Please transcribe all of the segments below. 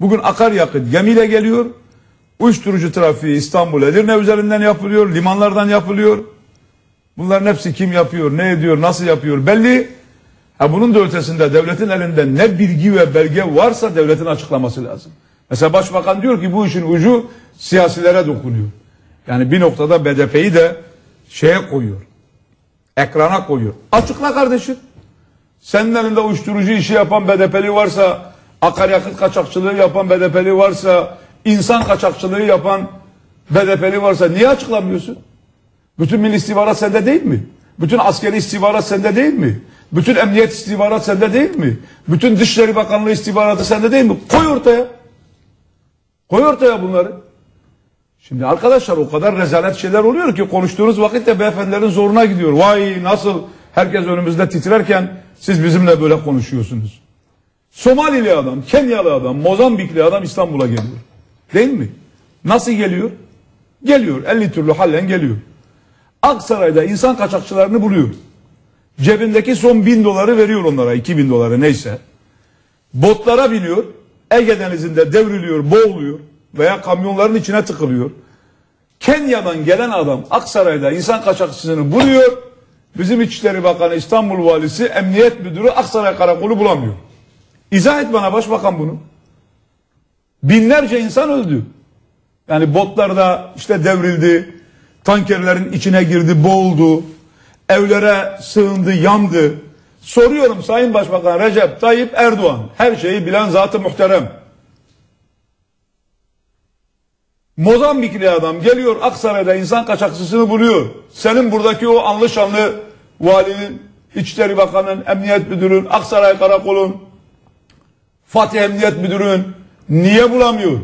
Bugün akaryakıt gemiyle geliyor. Uyuşturucu trafiği İstanbul Edirne üzerinden yapılıyor. Limanlardan yapılıyor. Bunların hepsi kim yapıyor, ne ediyor, nasıl yapıyor belli. Bunun da ötesinde devletin elinde ne bilgi ve belge varsa devletin açıklaması lazım. Mesela Başbakan diyor ki bu işin ucu siyasilere dokunuyor. Yani bir noktada BDP'yi de şeye koyuyor. Ekrana koyuyor. Açıkla kardeşim. Senin elinde uyuşturucu işi yapan BDP'li varsa, akaryakıt kaçakçılığı yapan BDP'li varsa, insan kaçakçılığı yapan BDP'li varsa niye açıklamıyorsun? Bütün milli istihbarat sende değil mi? Bütün askeri istihbarat sende değil mi? Bütün emniyet istihbarat sende değil mi? Bütün Dışişleri Bakanlığı istihbaratı sende değil mi? Koy ortaya. Koy ortaya bunları. Şimdi arkadaşlar o kadar rezalet şeyler oluyor ki konuştuğunuz vakitte beyefendilerin zoruna gidiyor. Vay nasıl herkes önümüzde titrerken siz bizimle böyle konuşuyorsunuz. Somalili adam, Kenyalı adam, Mozambikli adam İstanbul'a geliyor. Değil mi? Nasıl geliyor? Geliyor. 50 türlü hallen geliyor. Aksaray'da insan kaçakçılarını buluyor. Cebindeki son 1000 doları veriyor onlara, 2000 doları neyse. Botlara biniyor. Ege Denizi'nde devriliyor, boğuluyor veya kamyonların içine tıkılıyor. Kenya'dan gelen adam Aksaray'da insan kaçakçısını buluyor. Bizim İçişleri Bakanı, İstanbul Valisi, Emniyet Müdürü Aksaray Karakolu bulamıyor. İzah et bana Başbakan bunu. Binlerce insan öldü. Yani botlarda işte devrildi, tankerlerin içine girdi, boğuldu, evlere sığındı, yandı. Soruyorum Sayın Başbakan Recep Tayyip Erdoğan, her şeyi bilen zat-ı muhterem. Mozambikli adam geliyor Aksaray'da insan kaçakçısını buluyor. Senin buradaki o anlı şanlı valinin, İçişleri Bakanı'nın, Emniyet Müdürü'nün, Aksaray Karakol'un, Fatih Emniyet Müdürü'nün niye bulamıyor?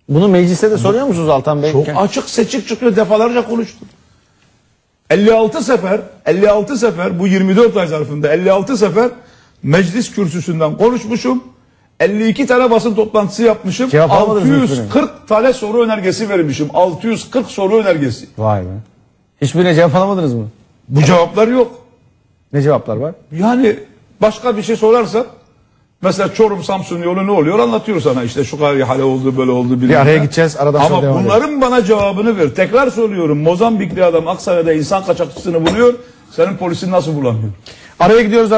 Bunu mecliste de soruyor musunuz Altan Bey? Çok açık seçik çıkıyor, defalarca konuştum. 56 sefer bu 24 ay zarfında 56 sefer meclis kürsüsünden konuşmuşum. 52 tane basın toplantısı yapmışım. 640 tane soru önergesi vermişim. 640 soru önergesi. Vay be. Hiçbirine cevap alamadınız mı? Bu cevaplar yok. Ne cevaplar var? Yani başka bir şey sorarsan mesela Çorum Samsun yolu ne oluyor anlatıyor sana işte şu kadar ihale oldu böyle oldu. Bir araya gideceğiz aradan sonra devam ama bunların bana cevabını ver. Tekrar soruyorum Mozambikli adam Aksaray'da insan kaçakçısını buluyor. Senin polisin nasıl bulamıyor? Araya gidiyoruz.